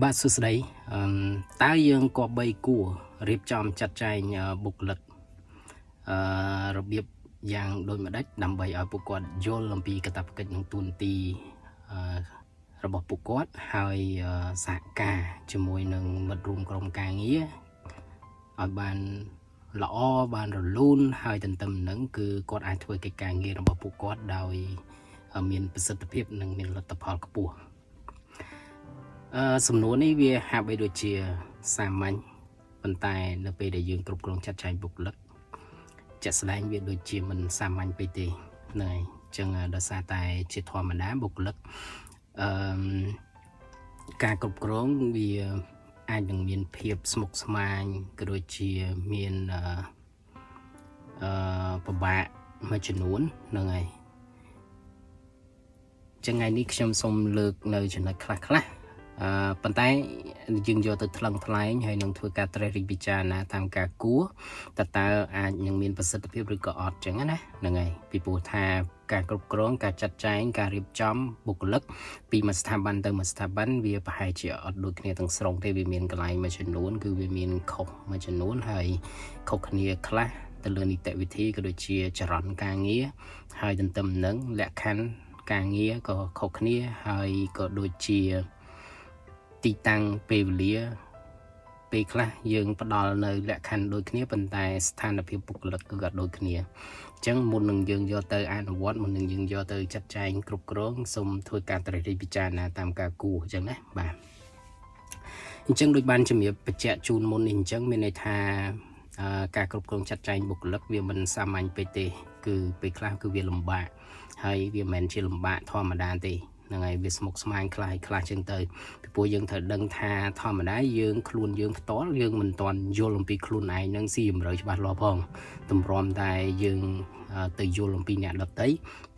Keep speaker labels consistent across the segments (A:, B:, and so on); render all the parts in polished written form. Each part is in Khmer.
A: បាទសួស្តីតើយើងគប្បីគួររៀបចំចាត់ចែងបុគ្គលិករបៀបយ៉ាងដូចម្ដេចដើម្បីឲ្យពួកគាត់យល់អំពីកាតព្វកិច្ចនិងទួនាទីរបស់ពួកគាត់ហើយសហការជាមួយនឹងមិត្តរួមក្រុមការងារឲ្យបានល្អបានរលូនហើយទន្ទឹមនឹងគឺគាត់អាចធ្វើកិច្ចការងាររបស់ពួកគាត់ដោយមានប្រសិទ្ធភាពនិងមានលទ្ធផលខ្ពស់សំណួរនេះវាហាក់បីដូចជាសាមញ្ញប៉ុន្តែនៅពេលដែលយើងគ្រប់គ្រងចាត់ចែងបុគ្គលិកជាក់ស្ដែងវាដូចជាមិនសាមញ្ញពេកទេហ្នឹងហើយអញ្ចឹងដោយសារតែជាធម្មតាបុគ្គលិកការគ្រប់គ្រងវាអាចនឹងមានភាពស្មុគស្មាញក៏ដូចជាមានពិបាកមួយចំនួនហ្នឹងហើយចឹងថ្ងៃនេះខ្ញុំសូមលើកនៅចំណុចខ្លះប៉ុន្តែយើងយកទៅថ្លឹងថ្លែងហើយនឹងធ្វើការត្រេះរិះពិចារណាតាមការគួរតើអាចនឹងមានប្រសិទ្ធភាពឬក៏អត់ចឹងណាហ្នឹងហើយពីព្រោះថាការគ្រប់គ្រងការចាត់ចែងការរៀបចំបុគ្គលិកពីមួយស្ថាប័នទៅមួយស្ថាប័នវាប្រហែលជាអត់ដូចគ្នាទាំងស្រុងទេវាមានកន្លែងមួយចំនួនគឺវាមានខុសមួយចំនួនហើយខុសគ្នាខ្លះទៅលើនីតិវិធីក៏ដូចជាចរន្តការងារហើយទន្ទឹមនឹងលក្ខខណ្ឌការងារក៏ខុសគ្នាហើយក៏ដូចជាទីតាំងពេលវេលាពេលខ្លះយើងផ្ដល់នៅលក្ខខណ្ឌដូចគ្នាប៉ុន្តែស្ថានភាពបុគ្គលិកគឺអត់ដូចគ្នាអញ្ចឹងមុននឹងយើងយកទៅអនុវត្តមុននឹងយើងយកទៅចាត់ចែងគ្រប់គ្រងសូមធ្វើការត្រិះរិះពិចារណាតាមការគួរអញ្ចឹងណាបាទអញ្ចឹងដូចបានជំរាបបញ្ជាក់ជូនមុននេះអញ្ចឹងមានន័យថាការគ្រប់គ្រងចាត់ចែងបុគ្គលិកវាមិនសាមញ្ញពេកទេគឺពេលខ្លះគឺវាលំបាកហើយវាមិនមែនជាលំបាកធម្មតាទេហ្នឹងហើយវាស្មុគស្មាញខ្លះចឹងទៅពីព្រោះយើងត្រូវដឹងថាធម្មតាយើងខ្លួនយើងផ្ទាល់យើងមិនទាន់យល់អំពីខ្លួនឯងនឹងស៊ីជម្រៅច្បាស់លាស់ផងតម្រាំតែយើងទៅយល់អំពីអ្នកដទៃ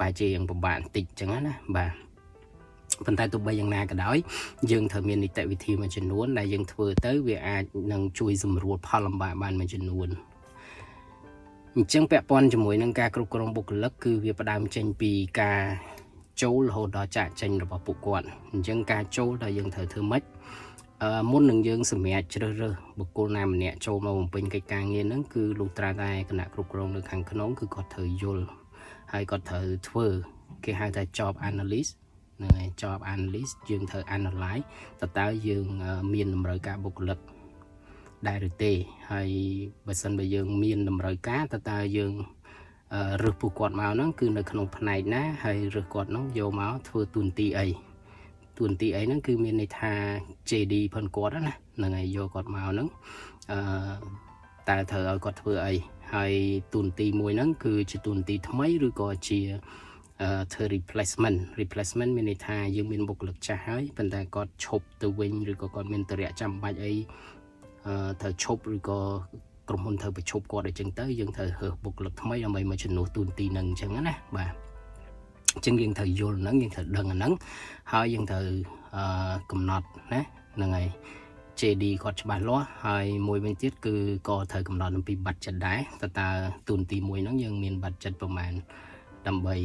A: បែរជាយើងពិបាកបន្តិចចឹងណាបាទប៉ុន្តែទោះបីយ៉ាងណាក៏ដោយយើងត្រូវមាននីតិវិធីមួយចំនួនដែលយើងធ្វើទៅវាអាចនឹងជួយសម្រួលផលលំបាកបានមួយចំនួនអញ្ចឹងពាក់ព័ន្ធជាមួយនឹងការគ្រប់គ្រងបុគ្គលិកគឺវាផ្ដើមចេញពីការចូលរហូតដល់ចាក់ចេញរបស់ពួកគាត់អញ្ចឹងការចូលដែលយើងត្រូវធ្វើម៉េចមុននឹងយើងសម្រាប់ជ្រើសរើសបុគ្គលណាម្នាក់ចូលមកបំពេញកិច្ចការងារហ្នឹងគឺលុះត្រាតែគណៈគ្រប់គ្រងនៅខាងក្នុងគឺគាត់ត្រូវយល់ហើយគាត់ត្រូវធ្វើគេហៅថា job analyst ហ្នឹងហើយ job analyst យើងត្រូវ analyze តើយើងមានតម្រូវការបុគ្គលិកដែរឬទេហើយបើសិនបើយើងមានតម្រូវការតើយើងរើសពួកគាត់មកហ្នឹងគឺនៅក្នុងផ្នែកណាហើយរើសគាត់ហ្នឹងយកមកធ្វើទួនាទីអីហ្នឹងគឺមានន័យថា JD ផងគាត់ណាហ្នឹងហើយយកគាត់មកហ្នឹងតើត្រូវឲ្យគាត់ធ្វើអីហើយទួនាទីមួយហ្នឹងគឺជាទួនាទីថ្មីឬក៏ជាធ្វើ replacement មានន័យថាយើងមានបុគ្គលិកចាស់ហើយប៉ុន្តែគាត់ឈប់ទៅវិញឬក៏គាត់មានតរៈចាំបាច់អីត្រូវឈប់ឬក៏ក្រុមហ៊ុនត្រូវបញ្ឈប់គាត់អីចឹងទៅយើងត្រូវរើសបុគ្គលិកថ្មីដើម្បីមកជំនួសទួនាទីហ្នឹងអញ្ចឹងណាបាទអញ្ចឹងយើងត្រូវយល់ហ្នឹងយើងត្រូវដឹងអាហ្នឹងហើយយើងត្រូវកំណត់ណាហ្នឹងហើយ JD គាត់ច្បាស់លាស់ហើយមួយវិញទៀតគឺក៏ត្រូវកំណត់អំពី budget ដែរតើទួនាទីមួយហ្នឹងយើងមាន budget ប្រមាណដើម្បី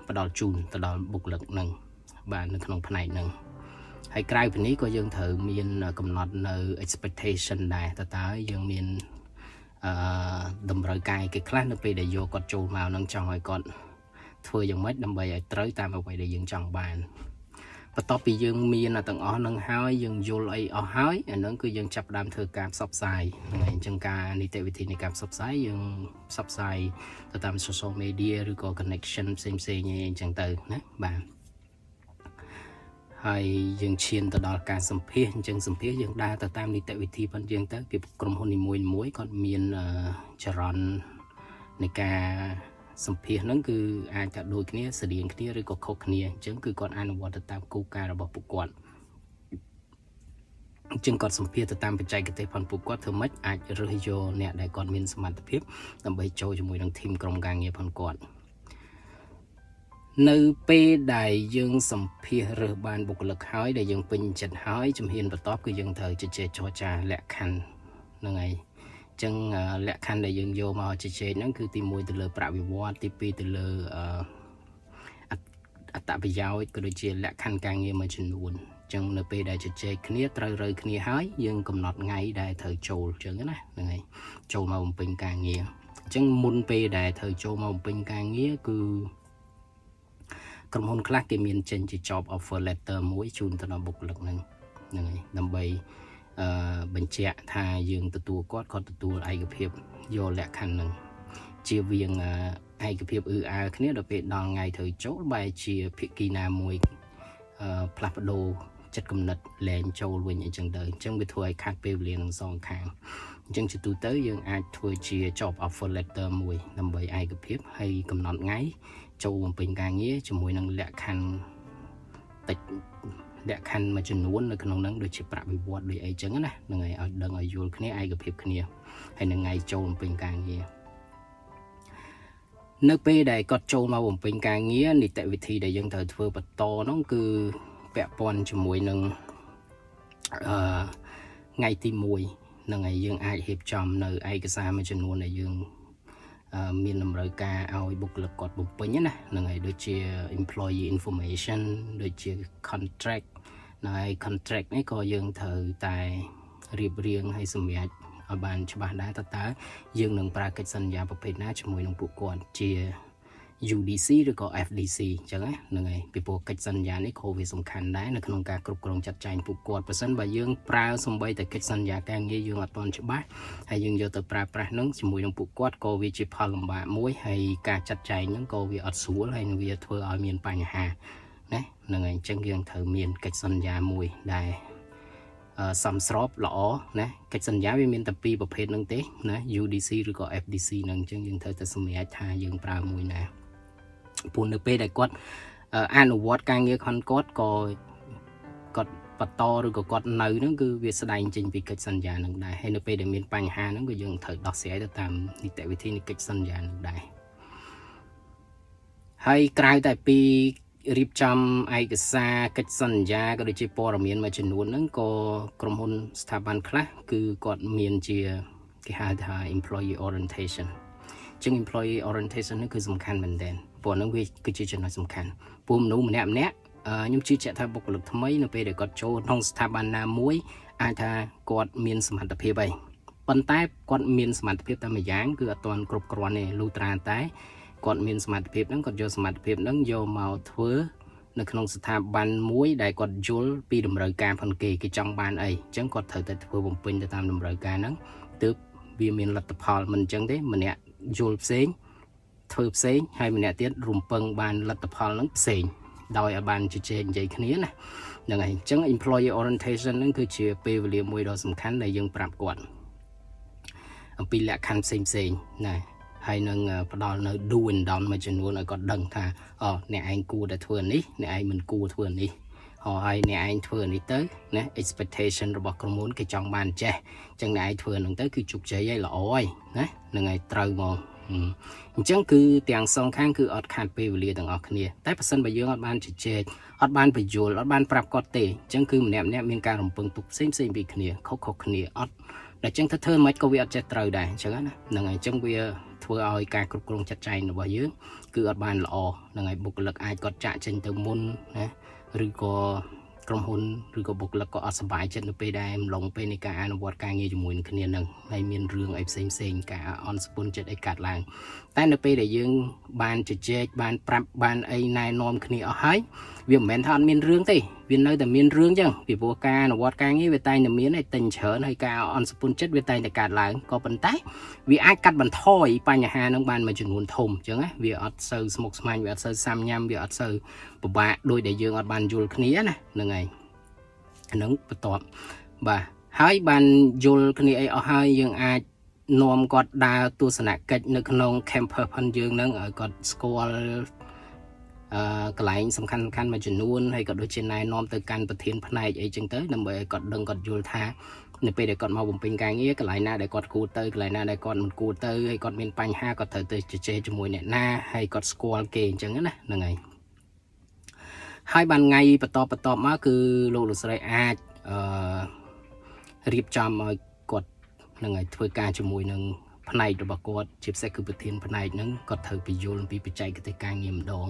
A: ផ្ដល់ជូនទៅដល់បុគ្គលិកហ្នឹងបាទនៅក្នុងផ្នែកហ្នឹងហើយក្រៅពីនេះក៏យើងត្រូវមានកំណត់នៅ expectation ដែរតើយើងមានតម្រូវការគេខ្លះនៅពេលដែលយកគាត់ចូលមកនឹងចង់ឲ្យគាត់ធ្វើយ៉ាងម៉េចដើម្បីឲ្យត្រូវតាមអ្វីដែលយើងចង់បានបន្ទាប់ពីយើងមានទាំងអស់នឹងហើយយើងយល់អីអស់ហើយអានឹងគឺយើងចាប់ផ្ដើមធ្វើការផ្សព្វផ្សាយហ្នឹងហើយអញ្ចឹងការនីតិវិធីនៃការផ្សព្វផ្សាយយើងផ្សព្វផ្សាយទៅតាម social media ឬក៏ connection ផ្សេងអញ្ចឹងទៅណាបាទហើយយើងឈានទៅដល់ការសម្ភាសអញ្ចឹងសម្ភាសយើងដើរទៅតាមនីតិវិធីប៉ុណ្ណឹងទៅពីក្រុមហ៊ុននីមួយគាត់មានចរន្តនៃការសម្ភាសហ្នឹងគឺអាចថាដូចគ្នាស្រដៀងគ្នាឬក៏ខុសគ្នាអញ្ចឹងគឺគាត់អនុវត្តទៅតាមគោលការណ៍របស់ពួកគាត់អញ្ចឹងគាត់សម្ភាសទៅតាមបច្ចេកទេសផងពួកគាត់ធ្វើម៉េចអាចរើសយកអ្នកដែលគាត់មានសមត្ថភាពដើម្បីចូលជាមួយនឹងធីមក្រុមការងារផងគាត់នៅពេលដែលយើងសម្ភាសរើសបានបុគ្គលិកហើយដែលយើងពេញចិត្តហើយជំហានបន្ទាប់គឺយើងត្រូវជជែកចរចាលក្ខខណ្ឌហ្នឹងហើយអញ្ចឹងលក្ខខណ្ឌដែលយើងយកមកជជែកហ្នឹងគឺទី1ទៅលើប្រាក់បៀវត្សទី2ទៅលើអត្ថប្រយោជន៍ក៏ដូចជាលក្ខខណ្ឌការងារមួយចំនួនអ ចឹងនៅពេលដែលជជែកគ្នាត្រូវរើគ្នាហើយយើងកំណត់ថ្ងៃដែលត្រូវចូលចឹងណាហ្នឹងហើយចូលមកបំពេញការងារអញ្ចឹងមុនពេលដែលត្រូវចូលមកបំពេញការងារគឺក្រុមហ៊ុនខ្លះគេមានចេញជា job offer letter មួយជូនទៅដល់បុគ្គលិកហ្នឹងហើយដើម្បីបញ្ជាក់ថាយើងទទួលគាត់ទទួលឯកភាពយកលក្ខខណ្ឌហ្នឹងជៀសវាងឯកភាពអើគ្នាដល់ពេលដល់ថ្ងៃត្រូវចូលបែរជាភាគីណាមួយផ្លាស់ប្ដូរចិត្តគំនិតលែងចូលវិញអីចឹងទៅអញ្ចឹងវាធ្វើឲ្យខាត់ពេលវេលានឹងសងខាងអញ្ចឹងជាទូទៅយើងអាចធ្វើជា job offer letter មួយដើម្បីឯកភាពហើយកំណត់ថ្ងៃចូលបំពេញការងារជាមួយនឹងលក្ខខណ្ឌតិចលក្ខខណ្ឌមួយចំនួននៅក្នុងហ្នឹងដូចជាប្រាក់បៀវត្សដូចអីចឹងណាហ្នឹងហើយឲ្យដឹងឲ្យយល់គ្នាឯកភាពគ្នាហើយនឹងថ្ងៃចូលបំពេញការងារនៅពេលដែលគាត់ចូលមកបំពេញការងារនីតិវិធីដែលយើងត្រូវធ្វើបន្តនោះគឺពាក់ព័ន្ធជាមួយនឹងថ្ងៃទី1ហ្នឹងហើយយើងអាចរៀបចំនៅឯកសារមួយចំនួនដែលយើងមានតម្រូវការឲ្យបុគ្គលិកគាត់បំពេញណាហ្នឹងហើយដូចជា employee information ដូចជា contract ហើយ contract នេះក៏យើងត្រូវតែរៀបរៀងឲ្យសម្រាប់ឲ្យបានច្បាស់ដែរតើយើងនឹងប្រើកិច្ចសន្យាប្រភេទណាជាមួយនឹងពួកគាត់ជា UDC ឬក៏ FDC អញ្ចឹងណាហ្នឹងហើយពីព្រោះកិច្ចសន្យានេះក៏វាសំខាន់ដែរនៅក្នុងការគ្រប់គ្រងចាត់ចែងពួកគាត់ប្រសិនបើយើងប្រើសំបីតែកិច្ចសន្យាការងារយើងអត់ទាន់ច្បាស់ហើយយើងយកទៅប្រើប្រាស់នឹងជាមួយនឹងពួកគាត់ក៏វាជាផលលំបាកមួយហើយការចាត់ចែងហ្នឹងក៏វាអត់ស្រួលហើយវាធ្វើឲ្យមានបញ្ហាណាហ្នឹងហើយអញ្ចឹងយើងត្រូវមានកិច្ចសន្យាមួយដែលសំស្របល្អណាកិច្ចសន្យាវាមានតែពីរប្រភេទហ្នឹងទេណា UDC ឬក៏ FDC ហ្នឹងអញ្ចឹងយើងត្រូវតែសម្រេចថាយើងប្រើមួយណាព្រោះនៅពេលដែលគាត់អនុវត្តការងារខនគាត់ក៏គាត់បន្តឬក៏គាត់នៅហ្នឹងគឺវាស្ដែងចេញពីកិច្ចសន្យាហ្នឹងដែរហើយនៅពេលដែលមានបញ្ហាហ្នឹងក៏យើងត្រូវដោះស្រាយទៅតាមនីតិវិធីនៃកិច្ចសន្យាហ្នឹងដែរហើយក្រៅតែពីរៀបចំឯកសារកិច្ចសន្យាក៏ដូចជាព័ត៌មានមួយចំនួនហ្នឹងក៏ក្រុមហ៊ុនស្ថាប័នខ្លះគឺគាត់មានជាគេហៅថា employee orientation ចឹង employee orientation នេះគឺសំខាន់មែនទែនព្រោះហ្នឹងវាគឺជាចំណុចសំខាន់ពួកមនុស្សម្នាក់ខ្ញុំជឿជាក់ថាបុគ្គលិកថ្មីនៅពេលដែលគាត់ចូលក្នុងស្ថាប័នណាមួយអាចថាគាត់មានសមត្ថភាពហើយប៉ុន្តែគាត់មានសមត្ថភាពតែមួយយ៉ាងគឺអត់ទាន់គ្រប់គ្រាន់ទេលុះត្រាតែគាត់មានសមត្ថភាពហ្នឹងគាត់យកសមត្ថភាពហ្នឹងយកមកធ្វើនៅក្នុងស្ថាប័នមួយដែលគាត់យល់ពីតម្រូវការផងគេចង់បានអីអញ្ចឹងគាត់ត្រូវតែធ្វើបំពេញទៅតាមតម្រូវការហ្នឹងទើបវាមានលទ្ធផលមិនអញ្ចឹងទេម្នាក់យល់ផ្សេងធ្វើផ្សេងហើយម្នាក់ទៀតរំពឹងបានលទ្ធផលហ្នឹងផ្សេងដោយឲ្យបានជជែកនិយាយគ្នាណាហ្នឹងហើយអញ្ចឹង employee orientation ហ្នឹងគឺជាពេលវេលាមួយដ៏សំខាន់ដែលយើងប្រាប់គាត់អំពីលក្ខខណ្ឌផ្សេងណាហើយនឹងផ្ដល់នៅ do and don't មួយចំនួនឲ្យគាត់ដឹងថាអ្នកឯងគួរតែធ្វើនេះអ្នកឯងមិនគួរធ្វើនេះហើយអ្នកឯងធ្វើនេះទៅណា expectation របស់ក្រុមហ៊ុនគេចង់បានចេះអញ្ចឹងអ្នកឯងធ្វើហ្នឹងទៅគឺជោគជ័យហើយល្អហើយណាហ្នឹងហើយត្រូវមកអញ្ចឹងគឺទាំងសងខាងគឺអត់ខាតពេលវេលាទាំងអស់គ្នាតែបើសិនបើយើងអត់បានជជែកអត់បានបញ្យល់អត់បានប្រាប់គាត់ទេអញ្ចឹងគឺម្នាក់មានការរំពឹងទុកផ្សេងពីគ្នាខុសគ្នាអត់តែអញ្ចឹងទៅធ្វើមិនក៏វាអត់ចេះត្រូវដែរអញ្ចឹងណាហ្នឹងហើយអញ្ចឹងវាធ្វើឲ្យការគ្រប់គ្រងចាត់ចែងរបស់យើងគឺអត់បានល្អហ្នឹងហើយបុគ្គលិកអាចគាត់ចាក់ចេញទៅមុនណាឬក៏ក្រុមហ៊ុនឬក៏បុគ្គលិកក៏អត់សុបាយចិត្តនៅពេលដែលម្លងពេលនៃការអនុវត្តការងារជាមួយនឹងគ្នានឹងហើយមានរឿងអីផ្សេងការអន់ស្ពុនចិត្តអីកាត់ឡើងតែនៅពេលដែលយើងបានជជែកបានប្រាប់បានអីណែនាំគ្នាអស់ហើយវាមិនមែនថាអត់មានរឿងទេវានៅតែមានរឿងចឹងពីព្រោះការអនុវត្តការងារវាតែងតែមានតែញច្រើនហើយការអន់ស្ពុនចិត្តវាតែងតែកាត់ឡើងក៏ប៉ុន្តែវាអាចកាត់បន្ថយបញ្ហានឹងបានមួយចំនួនធំអញ្ចឹងណាវាអត់សូវស្មុគស្មាញវាអត់សូវសាំញ៉ាំវាអត់សូវពិបាកដោយដែលយើងអត់បានយល់គ្នាណាហ្នឹងហើយហ្នឹងបន្ទាប់បាទហើយបានយល់គ្នាអីអស់ហើយយើងអាចនាំគាត់ដើរទស្សនកិច្ចនៅក្នុង campus ផងយើងហ្នឹងឲ្យគាត់ស្គាល់កន្លែងសំខាន់មួយចំនួនហើយក៏ដូចជាណែនាំទៅកាន់ប្រធានផ្នែកអីចឹងទៅដើម្បីឲ្យគាត់ដឹងគាត់យល់ថានៅពេលដែលគាត់មកបំពេញការងារកន្លែងណាដែលគាត់គួរទៅកន្លែងណាដែលគាត់មិនគួរទៅហើយគាត់មានបញ្ហាគាត់ត្រូវទៅជជែកជាមួយអ្នកណាហើយគាត់ស្គាល់គេអញ្ចឹងណាហ្នឹងហើយបានថ្ងៃបន្តមកគឺលោកស្រីអាចរៀបចំឲ្យគាត់នឹងឲ្យធ្វើការជាមួយនឹង ផ្នែករបស់គាត់ជាពិសេសគឺប្រធានផ្នែកហ្នឹងគាត់ត្រូវបញ្យល់ពីបច្ចេកទេសការងារម្ដង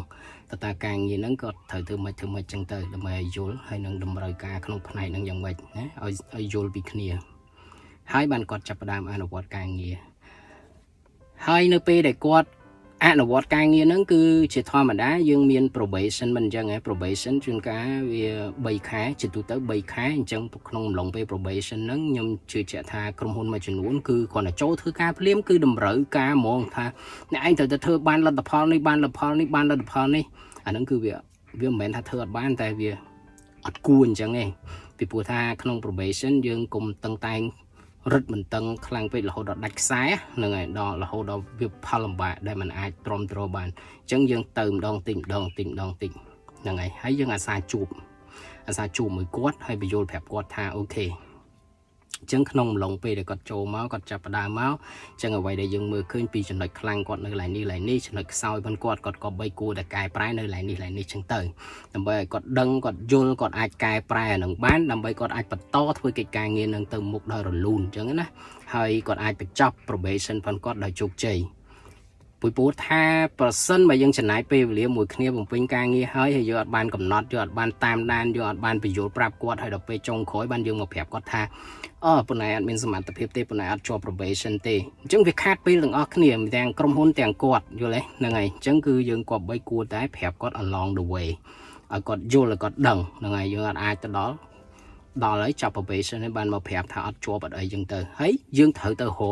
A: តើការងារហ្នឹងគាត់ត្រូវធ្វើម៉េចចឹងទៅដើម្បីឲ្យយល់ហើយនឹងតម្រូវការក្នុងផ្នែកហ្នឹងយ៉ាងម៉េចណាឲ្យយល់ពីគ្នាហើយបានគាត់ចាប់ផ្ដើមអនុវត្តការងារហើយនៅពេលដែលគាត់អនុវត្តការងារហ្នឹងគឺជាធម្មតាយើងមាន probation មិនអញ្ចឹងហ៎ probation ជួនកាលវា3ខែជាទូទៅ3ខែអញ្ចឹងក្នុងអំឡុងពេល probation ហ្នឹងខ្ញុំជឿជាក់ថាក្រុមហ៊ុនមួយចំនួនគឺគ្រាន់តែចូលធ្វើការភ្លាមគឺតម្រូវការហ្មងថាអ្នកឯងត្រូវតែធ្វើបានលទ្ធផលនេះបានលទ្ធផលនេះបានលទ្ធផលនេះអាហ្នឹងគឺវាមិនមែនថាធ្វើអត់បានតែវាអត់គួរអញ្ចឹងទេពីព្រោះថាក្នុង probation យើងកុំតឹងតែងរឹតមិនតឹងខ្លាំងពេករហូតដល់ដាច់ខ្សែហ្នឹងហើយដល់រហូតដល់វាផលលំបាកដែលมันអាចទ្រាំទ្របានអញ្ចឹងយើងទៅម្ដងតិចម្ដងហ្នឹងហើយយើងអាសាជួបមួយគាត់ហើយបញ្យល់ប្រាប់គាត់ថាអូខេអញ្ចឹងក្នុងអំឡុងពេលដែលគាត់ចូលមកគាត់ចាប់ផ្ដើមមកអញ្ចឹងអ្វីដែលយើងមើលឃើញពីចំណុចខ្លាំងគាត់នៅកន្លែងនេះចំណុចខ្សោយផងគាត់ក៏បីគួរតែកែប្រែនៅកន្លែងនេះអញ្ចឹងទៅដើម្បីឲ្យគាត់ដឹងគាត់យល់គាត់អាចកែប្រែអានឹងបានដើម្បីគាត់អាចបន្តធ្វើកិច្ចការងារនឹងទៅមុខដោយរលូនអញ្ចឹងណាហើយគាត់អាចបញ្ចប់ probation ផងគាត់ដោយជោគជ័យព្រោះថាប្រសិនបើយើងចំណាយពេលវេលាមួយគ្នាបំពេញការងារហើយយើងអត់បានកំណត់យើងអត់បានតាមដានយើងអត់បានបញ្យល់ប្រាប់គាត់ហើយដល់ពេលចុងក្រោយបានយើងមកប្រាប់គាត់ថាប៉ុន្តែអត់មានសមត្ថភាពទេប៉ុន្តែអត់ជាប់ probation ទេអញ្ចឹងវាខាតពេលទាំងអស់គ្នាទាំងក្រុមហ៊ុនទាំងគាត់យល់ទេហ្នឹងហើយអញ្ចឹងគឺយើងគួរតែប្រាប់គាត់ along the way ឲ្យគាត់យល់ឲ្យគាត់ដឹងហ្នឹងហើយយើងអាចទៅដល់ហើយចាប់ probation ហើយបានមកប្រាប់ថាអត់ជាប់អត់អីអញ្ចឹងទៅហើយយើងត្រូវទៅរក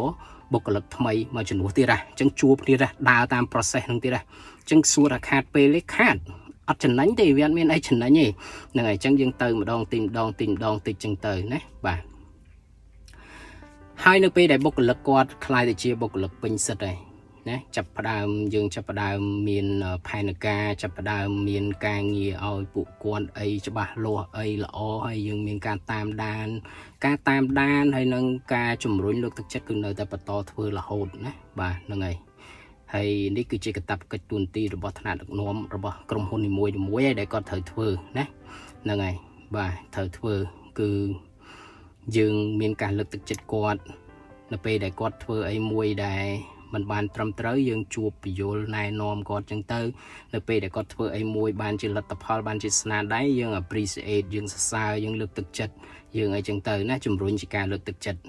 A: បុគ្គលិកថ្មីមកជំនួសទៀតអញ្ចឹងជួបគ្នាដើរតាម process ហ្នឹងទៀតអញ្ចឹងសួរថាខាតពេលទេខាតអត់ចំណេញទេវាអត់មានអីចំណេញទេហ្នឹងហើយអញ្ចឹងយើងទៅម្ដងតិចអញ្ចឹងទៅណាបាទហើយនៅពេលដែលបុគ្គលិកគាត់ខ្លាយទៅជាបុគ្គលិកពេញសិទ្ធហើយណាចាប់ផ្ដើមមានផែនការចាប់ផ្ដើមមានការងារឲ្យពួកគាត់អីច្បាស់លាស់អីល្អហើយយើងមានការតាមដានហើយនឹងការជំរុញលើកទឹកចិត្តគឺនៅតែបន្តធ្វើរហូតណាបាទហ្នឹងហើយនេះគឺជាកាតព្វកិច្ចទូនទីរបស់ថ្នាក់ដឹកនាំរបស់ក្រុមហ៊ុននីមួយៗដែលគាត់ត្រូវធ្វើណាហ្នឹងហើយបាទត្រូវធ្វើគឺយើងមានការលើកទឹកចិត្តគាត់នៅពេលដែលគាត់ធ្វើអីមួយដែលมันបានត្រឹមត្រូវយើងជួបបញ្យល់ណែនាំគាត់ចឹងទៅនៅពេលដែលគាត់ធ្វើអីមួយបានជាលទ្ធផលបានជាស្នាដៃយើង appreciate យើងសរសើរយើងលើកទឹកចិត្តយើងអីចឹងទៅណាជំរុញជាការលើកទឹកចិត្ត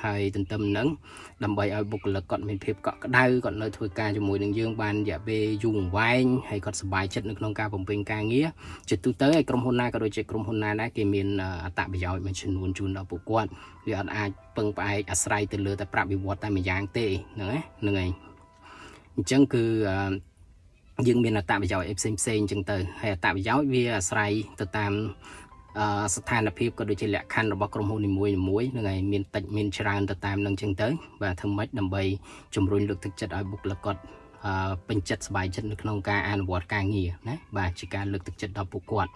A: ហើយទន្ទឹមនឹងដើម្បីឲ្យបុគ្គលិកគាត់មានភាពកក់ក្ដៅគាត់នៅធ្វើការជាមួយនឹងយើងបានរយៈពេលយូរអង្វែងហើយគាត់សប្បាយចិត្តនៅក្នុងការបំពេញការងារជាទូទៅឲ្យក្រុមហ៊ុនណាក៏ដូចជាក្រុមហ៊ុនណាដែរគេមានអត្ថប្រយោជន៍មួយចំនួនជូនដល់ពួកគាត់វាអត់អាចពឹងផ្អែកអាស្រ័យទៅលើតែប្រាក់បៀវត្សតែម្យ៉ាងទេហ្នឹងហើយអញ្ចឹងគឺយើងមានអត្ថប្រយោជន៍ផ្សេងអញ្ចឹងទៅហើយអត្ថប្រយោជន៍វាអាស្រ័យទៅតាមស្ថានភាពក៏ដូចជាលក្ខខណ្ឌរបស់ក្រុមហ៊ុននីមួយហ្នឹងហើយមានតិចមានច្រើនទៅតាមនឹងអញ្ចឹងទៅបាទធ្វើម៉េចដើម្បីជំរុញលើកទឹកចិត្តឲ្យបុគ្គលិកគាត់ពេញចិត្តសប្បាយចិត្តនៅក្នុងការអនុវត្តការងារណាបាទជាការលើកទឹកចិត្តដល់ពួកគាត់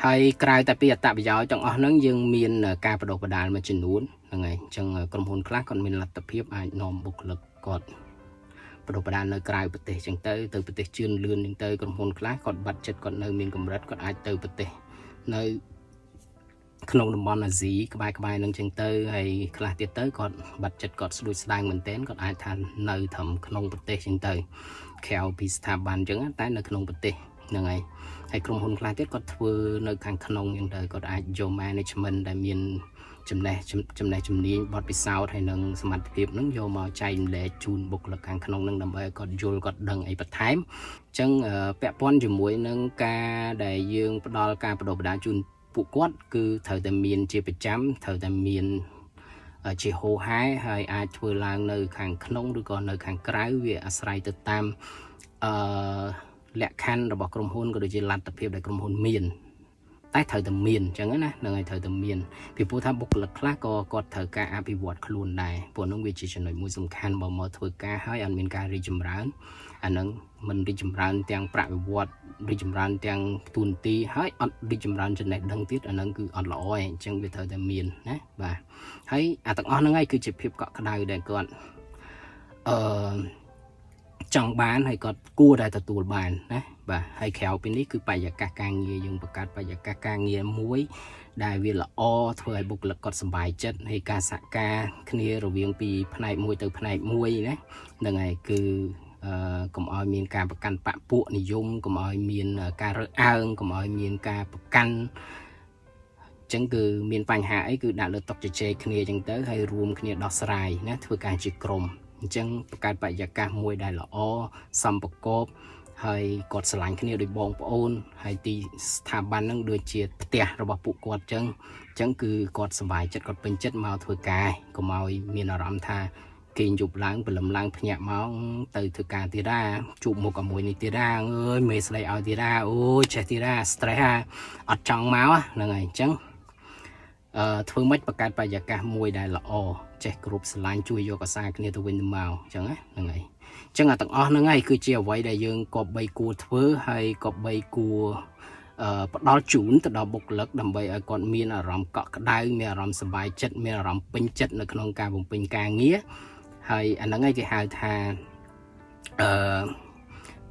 A: ហើយក្រៅតែពីអត្ថប្រយោជន៍ទាំងអស់ហ្នឹងយើងមានការបណ្ដុះបណ្ដាលមួយចំនួនហ្នឹងហើយអញ្ចឹងក្រុមហ៊ុនខ្លះគាត់មានលទ្ធភាពអាចនាំបុគ្គលិកគាត់បណ្ដុះបណ្ដាលនៅក្រៅប្រទេសអញ្ចឹងទៅប្រទេសជឿនលឿនអញ្ចឹងទៅក្រុមហ៊ុនខ្លះគាត់បាត់ចិត្តគាត់នៅមានកម្រិតគាត់អាចទៅប្រទេសនៅក្នុងតំបន់អាស៊ីក្បែរនឹងចឹងទៅហើយខ្លះទៀតទៅគាត់បាត់ចិត្តគាត់ស្ដួយស្ដាងមែនទែនគាត់អាចថានៅត្រឹមក្នុងប្រទេសចឹងទៅក្រៅពីស្ថាប័នចឹងតែនៅក្នុងប្រទេសហ្នឹងហើយក្រុមហ៊ុនខ្លះទៀតគាត់ធ្វើនៅខាងក្នុងចឹងទៅគាត់អាចយក management ដែលមានចំណេះជំនាញបទពិសោធន៍ហើយនឹងសមត្ថភាពនឹងយកមកចែករំលែកជូនបុគ្គលិកខាងក្នុងនឹងដើម្បីឲ្យគាត់យល់គាត់ដឹងអីបន្ថែមអញ្ចឹងពាក់ព័ន្ធជាមួយនឹងការដែលយើងផ្ដល់ការបណ្ដុះបណ្ដាលជូនពួកគាត់គឺត្រូវតែមានជាប្រចាំត្រូវតែមានជាហូរហែហើយអាចធ្វើឡើងនៅខាងក្នុងឬក៏នៅខាងក្រៅវាអាស្រ័យទៅតាមលក្ខខណ្ឌរបស់ក្រុមហ៊ុនក៏ដូចជាលទ្ធភាពដែលក្រុមហ៊ុនមានតែត្រូវតែមានអញ្ចឹងណានឹងឲ្យត្រូវតែមានពីព្រោះថាបុគ្គលិកខ្លះក៏គាត់ត្រូវការអភិវឌ្ឍខ្លួនដែរព្រោះនោះវាជាចំណុចមួយសំខាន់បើមកធ្វើការហើយអត់មានការរីកចម្រើនអានឹងមិនរីកចម្រើនទាំងប្រាក់បៀវត្សរីកចម្រើនទាំងទូនទីហើយអត់រីកចម្រើនចំណេះដឹងទៀតអានឹងគឺអត់ល្អទេអញ្ចឹងវាត្រូវតែមានណាបាទហើយអាទាំងអស់ហ្នឹងឯងគឺជាភាពកក់ក្ដៅដែលគាត់ចង់បានហើយគាត់គួរតែទទួលបានណាបាទហើយក្រៅពីនេះគឺបរិយាកាសការងារយើងបង្កើតបរិយាកាសការងារមួយ ដែលវាល្អធ្វើឲ្យបុគ្គលិកគាត់សប្បាយចិត្តហើយការសហការគ្នារវាងពីផ្នែកមួយទៅផ្នែកមួយណាហ្នឹងហើយគឺកុំឲ្យមានការប្រកាន់បកពួកនិយមកុំឲ្យមានការរើសអើងកុំឲ្យមានការប្រកាន់ចឹងគឺមានបញ្ហាអីគឺដាក់លើតុជជែកគ្នាចឹងទៅហើយរួមគ្នាដោះស្រាយណាធ្វើការជាក្រុមអញ្ចឹងបង្កើតបរិយាកាសមួយដែលល្អសំប្រកបហើយគាត់ស្រឡាញ់គ្នាដោយបងប្អូនហើយទីស្ថាប័នហ្នឹងដូចជាផ្ទះរបស់ពួកគាត់ចឹងគឺគាត់សប្បាយចិត្តគាត់ពេញចិត្តមកធ្វើការកុំឲ្យមានអារម្មណ៍ថាគេយប់ឡើងព្រលឹមឡើងភ្ញាក់មកទៅធ្វើការទៀតជួបមុខជាមួយនេះទៀតអើយមេស្ដីឲ្យទៀតអូយចេះទៀត stress អត់ចង់មកហ្នឹងហើយអញ្ចឹងធ្វើម៉េចបង្កើតបរិយាកាសមួយដែលល្អចេះគ្រប់ស្រឡាញ់ជួយយកអាសាគ្នាទៅវិញទៅមកអញ្ចឹងណាហ្នឹងហើយអញ្ចឹងទាំងអស់ហ្នឹងហើយគឺជាអ្វីដែលយើងគប្បីគួរធ្វើហើយគប្បីគួរផ្ដល់ជូនទៅដល់បុគ្គលិកដើម្បីឲ្យគាត់មានអារម្មណ៍កក់ក្ដៅមានអារម្មណ៍សប្បាយចិត្តមានអារម្មណ៍ពេញចិត្តនៅក្នុងការបំពេញការងារហើយអាហ្នឹងហើយគេហៅថា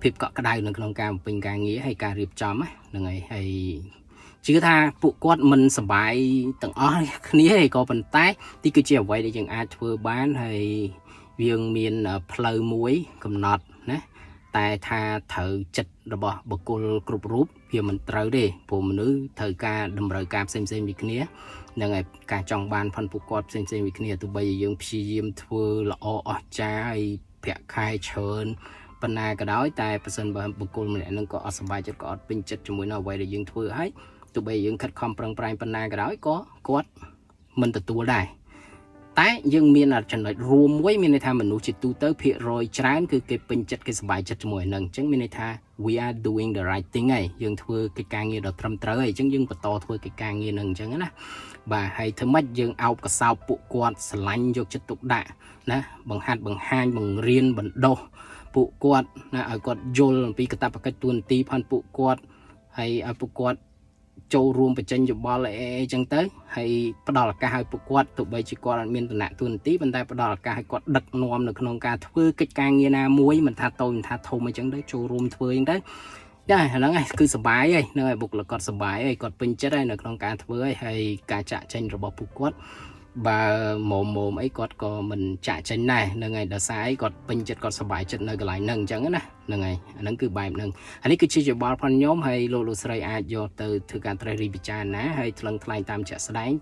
A: ភាពកក់ក្ដៅនៅក្នុងការបំពេញការងារហើយការរៀបចំហ្នឹងហើយជឿថាពួកគាត់មិនសប្បាយទាំងអស់គ្នាឯងក៏ប៉ុន្តែទីគឺជាអ្វីដែលយើងអាចធ្វើបានហើយយើងមានផ្លូវមួយកំណត់ណាតែថាត្រូវចិត្តរបស់បុគ្គលគ្រប់រូបវាមិនត្រូវទេព្រោះមនុស្សត្រូវការតម្រូវការផ្សេងៗពីគ្នានឹងឯការចង់បានផនពួកគាត់ផ្សេងៗពីគ្នាទោះបីយើងព្យាយាមធ្វើល្អអស្ចារ្យហើយប្រាក់ខែច្រើនប៉ុណ្ណាក៏ដោយតែប្រសិនបើបុគ្គលម្នាក់នឹងក៏អត់សប្បាយចិត្តក៏អត់ពេញចិត្តជាមួយនៅអ្វីដែលយើងធ្វើហើយទោះបីយើងខិតខំប្រឹងប្រែងប៉ុណ្ណាក៏ដោយក៏គាត់មិនទទួលដែរតែយើងមានចំណុចរួមមួយមានន័យថាមនុស្សជាទូទៅភាគរយច្រើនគឺគេពេញចិត្តគេសប្បាយចិត្តជាមួយនឹងអញ្ចឹងមានន័យថា we are doing the right thing ហើយយើងធ្វើកិច្ចការងារដ៏ត្រឹមត្រូវហើយអញ្ចឹងយើងបន្តធ្វើកិច្ចការងារនឹងអញ្ចឹងណាបាទហើយធ្វើម៉េចយើងអោបកសោបពួកគាត់ស្រឡាញ់យកចិត្តទុកដាក់ណាបង្ហាត់បង្ហាញបង្រៀនបណ្ដុះពួកគាត់ណាឲ្យគាត់យល់អំពីកាតព្វកិច្ចទួនាទីផនពួកគាត់ហើយឲ្យពួកគាត់ចូលរួមបញ្ចេញយោបល់អីចឹងទៅហើយផ្ដល់ឱកាសឲ្យពួកគាត់ទោះបីជាគាត់អត់មានឋានៈទួនាទីប៉ុន្តែផ្ដល់ឱកាសឲ្យគាត់ដឹកនាំនៅក្នុងការធ្វើកិច្ចការងារណាមួយមិនថាតូចមិនថាធំអីចឹងទៅចូលរួមធ្វើអីទៅចាហ្នឹងហើយគឺសុបាយហើយហ្នឹងហើយបុគ្គលិកគាត់សុបាយហើយគាត់ពេញចិត្តហើយនៅក្នុងការធ្វើហើយការចាក់ចេញរបស់ពួកគាត់បើមុំអីគាត់ក៏មិនចាក់ចេញដែរហ្នឹងហើយដោយសារអីគាត់ពេញចិត្តគាត់សប្បាយចិត្តនៅកន្លែងហ្នឹងអញ្ចឹងណាហ្នឹងហើយអាហ្នឹងគឺបែបហ្នឹងអានេះគឺជាយោបល់ផងខ្ញុំហើយលោកស្រីអាចយកទៅធ្វើការត្រេះរិះពិចារណាហើយថ្លឹងថ្លែងតាមជាក់ស្ដែង